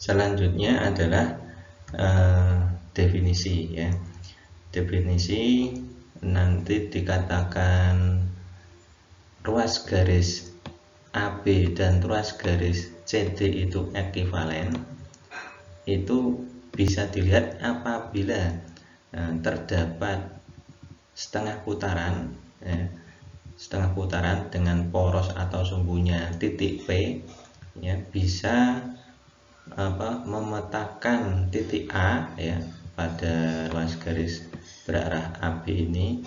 Selanjutnya adalah definisi ya. Definisi nanti dikatakan ruas garis AB dan ruas garis CD itu ekuivalen. Itu bisa dilihat apabila terdapat setengah putaran ya, setengah putaran dengan poros atau sumbunya titik P ya, bisa memetakan titik A ya pada ruas garis berarah AB ini.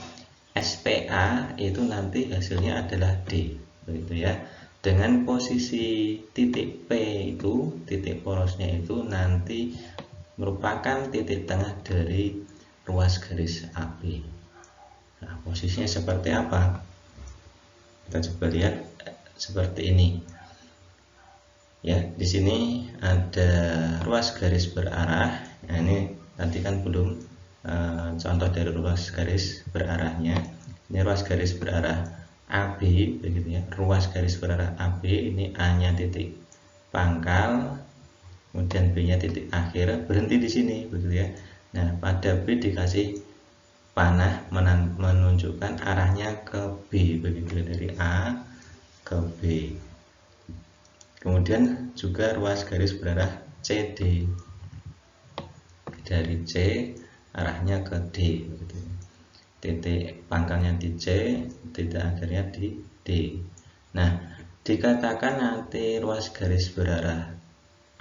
SPA itu nanti hasilnya adalah D, begitu ya. Dengan posisi titik P itu, titik porosnya itu nanti merupakan titik tengah dari ruas garis AB. Nah, posisinya seperti apa? Kita coba lihat seperti ini. Ya, di sini ada ruas garis berarah. Nah, ini nanti kan belum contoh dari ruas garis berarahnya. Ini ruas garis berarah AB, begitu ya. Ruas garis berarah AB ini A-nya titik pangkal, kemudian B-nya titik akhir, berhenti di sini, begitu ya. Nah, pada B dikasih panah menunjukkan arahnya ke B, begitu ya, dari A ke B. Kemudian juga ruas garis berarah CD, dari C arahnya ke D, begitu. Titik pangkalnya di C, titik akhirnya di D. Nah, dikatakan nanti ruas garis berarah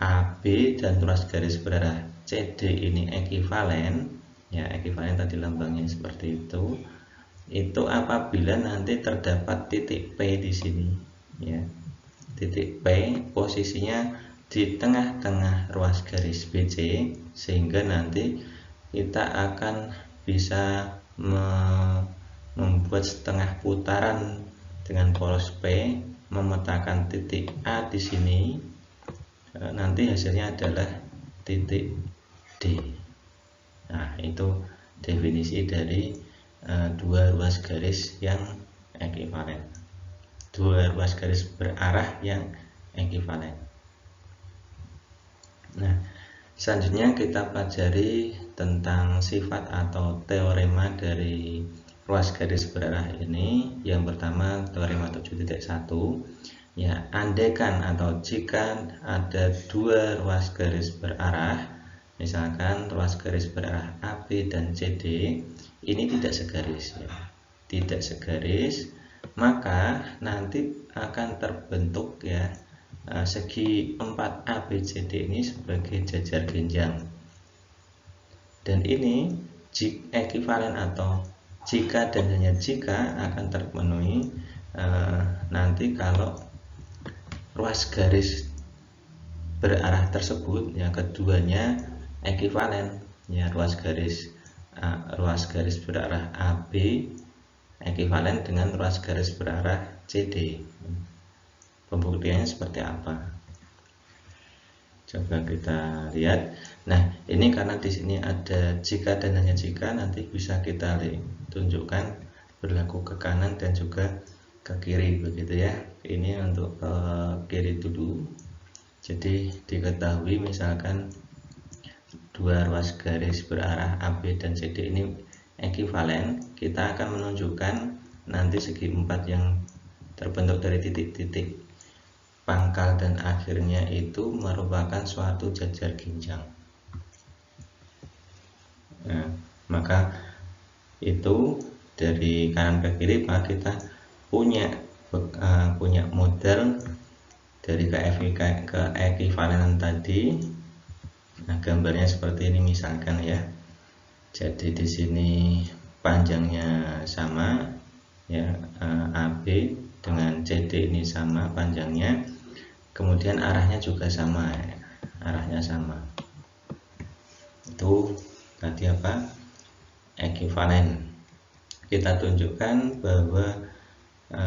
AB dan ruas garis berarah CD ini ekuivalen, ya ekuivalen tadi lambangnya seperti itu apabila nanti terdapat titik P di sini, ya. Titik P posisinya di tengah-tengah ruas garis BC, sehingga nanti kita akan bisa membuat setengah putaran dengan poros P, memetakan titik A di sini, nanti hasilnya adalah titik D. Nah, itu definisi dari dua ruas garis yang ekuivalen, dua ruas garis berarah yang ekuivalen. Nah, selanjutnya kita pelajari tentang sifat atau teorema dari ruas garis berarah ini. Yang pertama, teorema 7.1 ya, andaikan atau jika ada dua ruas garis berarah, misalkan ruas garis berarah AB dan CD ini tidak segaris ya, tidak segaris, maka nanti akan terbentuk ya segi 4 ABCD ini sebagai jajar genjang, dan ini ekuivalen atau jika dan hanya jika akan terpenuhi nanti kalau ruas garis berarah tersebut ya keduanya ekuivalen ya, ruas garis berarah AB ekuivalen dengan ruas garis berarah CD. Pembuktiannya seperti apa? Coba kita lihat. Nah, ini karena di sini ada jika dan hanya jika, nanti bisa kita tunjukkan berlaku ke kanan dan juga ke kiri, begitu ya. Ini untuk ke kiri dulu. Jadi diketahui misalkan dua ruas garis berarah AB dan CD ini ekuivalen, kita akan menunjukkan nanti segi 4 yang terbentuk dari titik-titik pangkal dan akhirnya itu merupakan suatu jajar genjang. Nah, maka itu dari kanan ke kiri, maka kita punya model dari keekivalenan tadi. Nah, gambarnya seperti ini misalkan ya. Jadi di sini panjangnya sama ya, AB dengan CD ini sama panjangnya, kemudian arahnya juga sama ya, arahnya sama. Itu tadi apa? Ekuivalen. Kita tunjukkan bahwa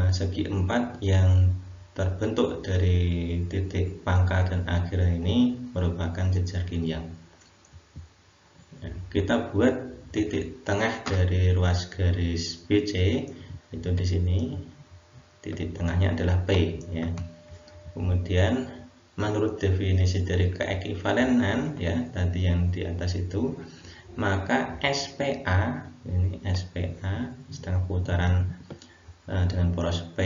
segi 4 yang terbentuk dari titik pangkal dan akhir ini merupakan jajar genjang. Ya, kita buat titik tengah dari ruas garis BC itu di sini, titik tengahnya adalah P ya. Kemudian menurut definisi dari keekivalenan ya tadi yang di atas itu, maka SPA ini SPA setengah putaran dengan poros P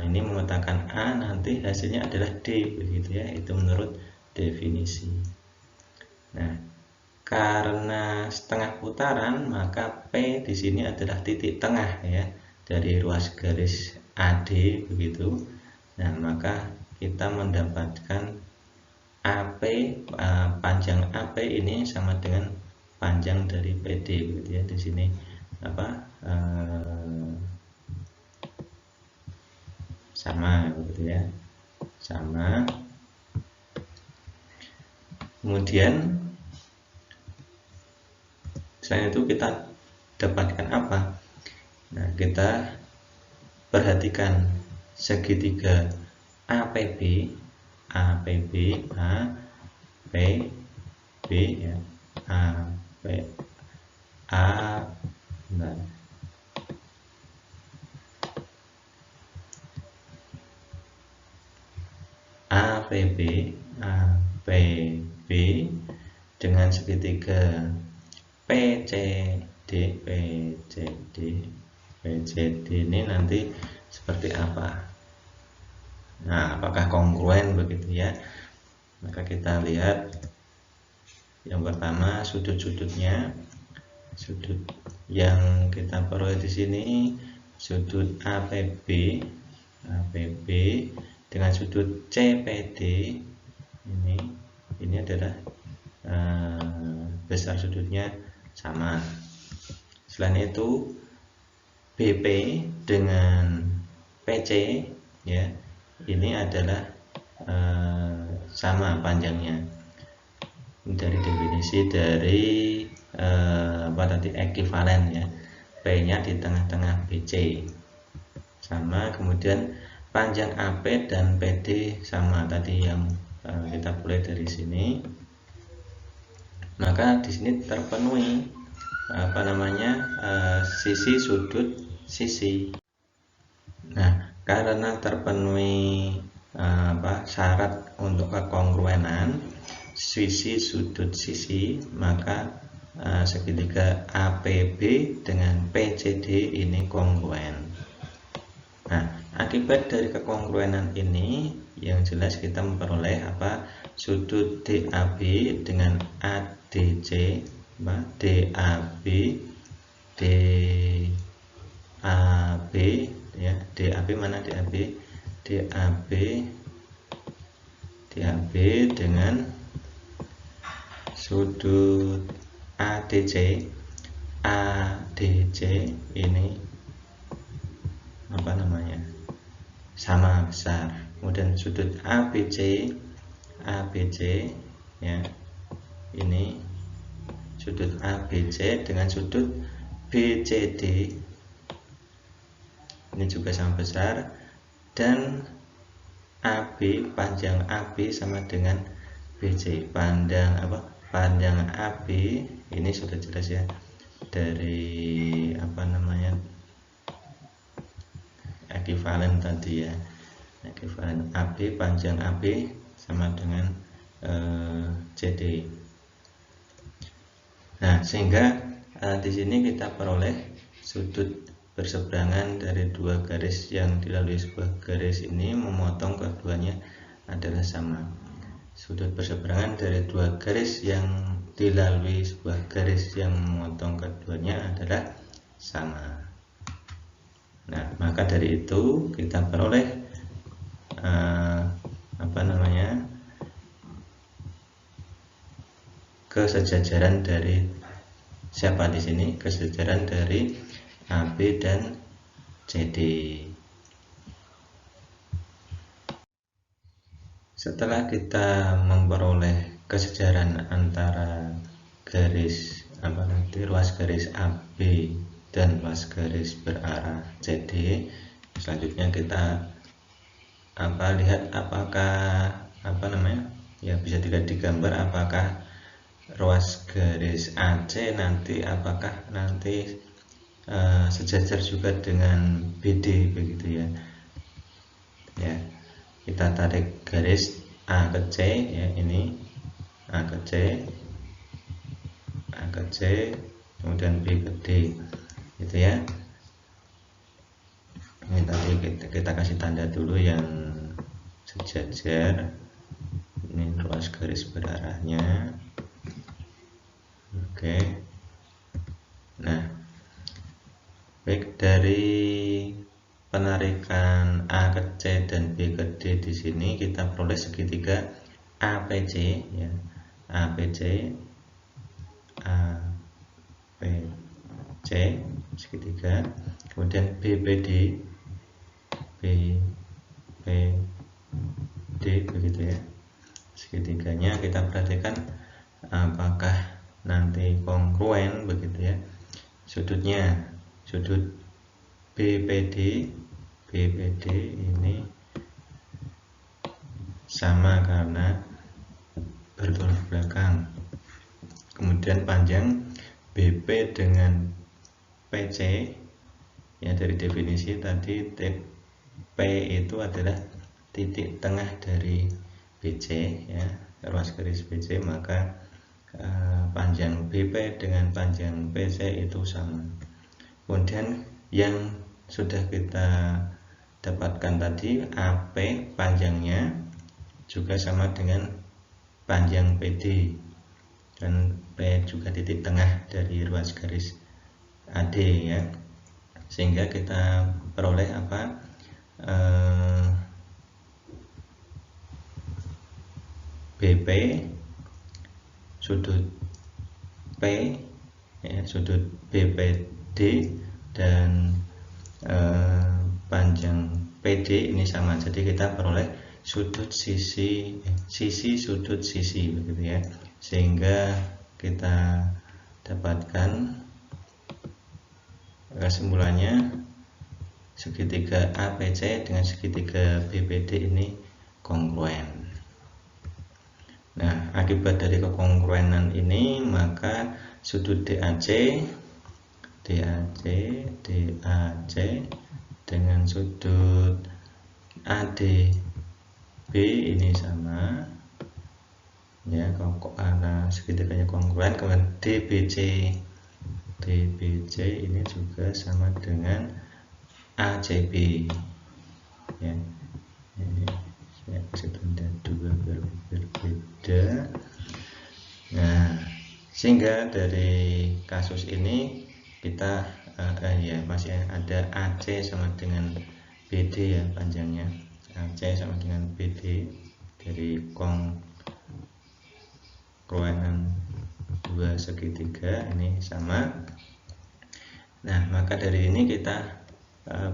ini mengatakan A, nanti hasilnya adalah D begitu ya, itu menurut definisi. Nah, karena setengah putaran maka P di sini adalah titik tengah ya dari ruas garis AD begitu. Nah, maka kita mendapatkan AP panjang AP ini sama dengan panjang dari PD begitu ya. Di sini sama begitu ya, sama. Kemudian selain itu kita dapatkan apa? Nah, kita perhatikan segitiga APB A P B ya, APB dengan segitiga PCD ini nanti seperti apa? Nah, apakah kongruen begitu ya? Maka kita lihat yang pertama sudut-sudutnya. Sudut yang kita peroleh di sini sudut APB dengan sudut CPD ini adalah besar sudutnya sama. Selain itu BP dengan PC ya, ini adalah sama panjangnya. Dari definisi dari tadi ekivalen ya, P-nya di tengah-tengah BC sama. Kemudian panjang AP dan PD sama tadi yang kita boleh dari sini. Maka di sini terpenuhi sisi sudut sisi. Nah, karena terpenuhi syarat untuk kekongruenan sisi sudut sisi, maka segitiga APB dengan PCD ini kongruen. Nah, akibat dari kekongruenan ini yang jelas kita memperoleh sudut DAB dengan ADC, DAB ya, DAB mana DAB dengan sudut ADC ini sama besar. Kemudian sudut ABC ya, ini sudut ABC dengan sudut BCD ini juga sama besar, dan AB panjang AB sama dengan BC. Panjang AB ini sudah jelas ya, dari ekivalen tadi ya, ekivalen AB panjang AB sama dengan CD. Nah, sehingga di sini kita peroleh sudut berseberangan dari dua garis yang dilalui sebuah garis ini memotong keduanya adalah sama. Sudut berseberangan dari dua garis yang dilalui sebuah garis yang memotong keduanya adalah sama. Nah, maka dari itu kita peroleh kesejajaran dari siapa di sini? Kesejajaran dari AB dan CD. Setelah kita memperoleh kesejajaran antara garis ruas garis AB dan ruas garis berarah CD, selanjutnya kita lihat apakah bisa dilihat di gambar apakah ruas garis AC nanti sejajar juga dengan BD begitu ya. Ya, kita tarik garis A ke C ya, ini A ke C, A ke C, kemudian B ke D gitu ya. Ini tadi kita kasih tanda dulu yang sejajar, ini ruas garis berarahnya. Oke. Nah, baik, dari penarikan A ke C dan B ke D di sini kita peroleh segitiga APC ya. APC, APC segitiga, kemudian BPD, BPD begitu ya. Segitiganya kita perhatikan apakah nanti kongruen begitu ya. Sudutnya, sudut BPD ini sama karena bertolak belakang. Kemudian panjang BP dengan PC ya, dari definisi tadi P itu adalah titik tengah dari BC ya, ruas garis BC, maka panjang BP dengan panjang PC itu sama. Kemudian yang sudah kita dapatkan tadi, AP panjangnya juga sama dengan panjang PD, dan P juga titik tengah dari ruas garis AD ya, sehingga kita peroleh apa, BP sudut P ya, sudut BPD dan panjang PD ini sama, jadi kita peroleh sudut sisi sudut sisi begitu ya, sehingga kita dapatkan kesimpulannya segitiga APC dengan segitiga BPD ini kongruen. Nah, akibat dari kekongruenan ini maka sudut DAC dengan sudut ADB ini sama ya, karena segitiganya kongruen. Kemudian DBC ini juga sama dengan ACB ya. Ini saya kasih tanda dua biar berbeda. Nah, sehingga dari kasus ini kita ya masih ada AC sama dengan BD ya, panjangnya AC sama dengan BD dari kongruenan dua segitiga ini sama. Nah, maka dari ini kita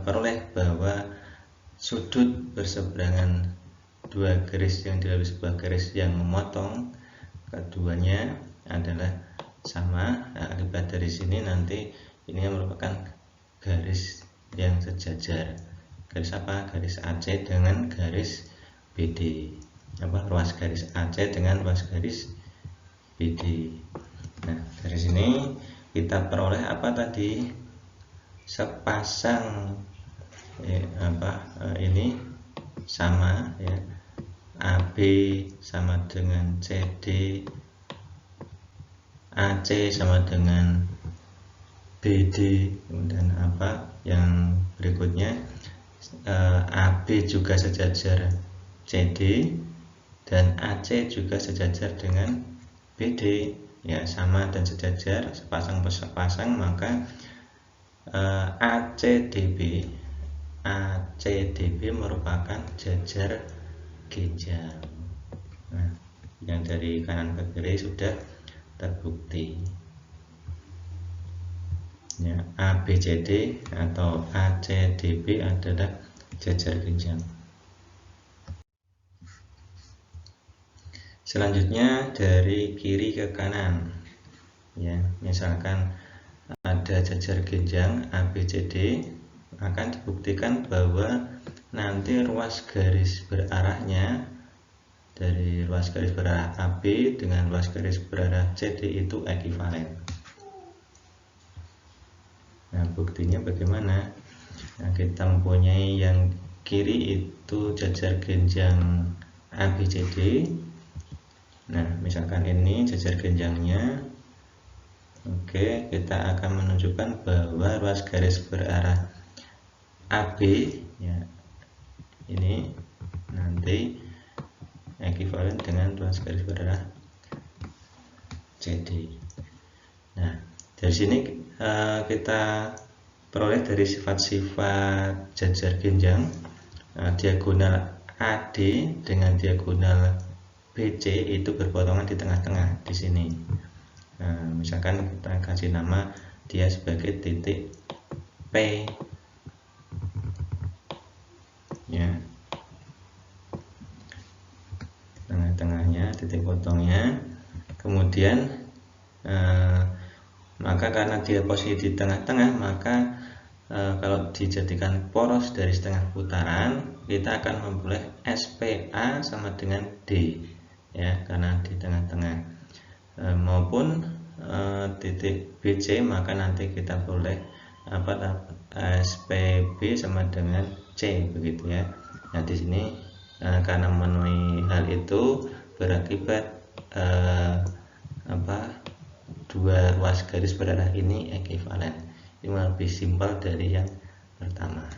peroleh bahwa sudut berseberangan dua garis yang dilalui sebuah garis yang memotong keduanya adalah sama. Nah, akibat dari sini nanti ini merupakan garis yang sejajar. Garis apa? Garis AC dengan garis BD. Ruas garis AC dengan ruas garis BD. Nah, dari sini kita peroleh apa tadi? Sepasang ini sama ya, AB sama dengan CD, AC sama dengan BD, kemudian yang berikutnya AB juga sejajar CD dan AC juga sejajar dengan BD ya, sama dan sejajar, sepasang per sepasang, maka ACDB merupakan jajar ginjal. Nah, yang dari kanan ke kiri sudah terbukti ya, ABCD atau ACDB adalah jajar ginjal. Selanjutnya dari kiri ke kanan ya, misalkan ada jajar ginjal ABCD, akan dibuktikan bahwa nanti ruas garis berarahnya dari ruas garis berarah AB dengan ruas garis berarah CD itu ekivalen. Nah, buktinya bagaimana? Nah, kita mempunyai yang kiri itu jajar ginjal ABCD. Nah, misalkan ini jajar genjangnya. Oke, kita akan menunjukkan bahwa ruas garis berarah AB ya, ini nanti ekuivalen dengan ruas garis berarah CD. Nah, dari sini kita peroleh dari sifat-sifat jajar genjang, diagonal AD dengan diagonal BC itu berpotongan di tengah-tengah di sini. Nah, misalkan kita kasih nama dia sebagai titik P ya, tengah-tengahnya titik potongnya. Kemudian maka karena dia posisi di tengah-tengah, maka kalau dijadikan poros dari setengah putaran, kita akan memperoleh SPA sama dengan D ya, karena di tengah-tengah. Maupun titik BC, maka nanti kita boleh SPB sama dengan C begitu ya. Nah, di sini karena memenuhi hal itu berakibat dua ruas garis berarah ini ekuivalen. Ini lebih simpel dari yang pertama.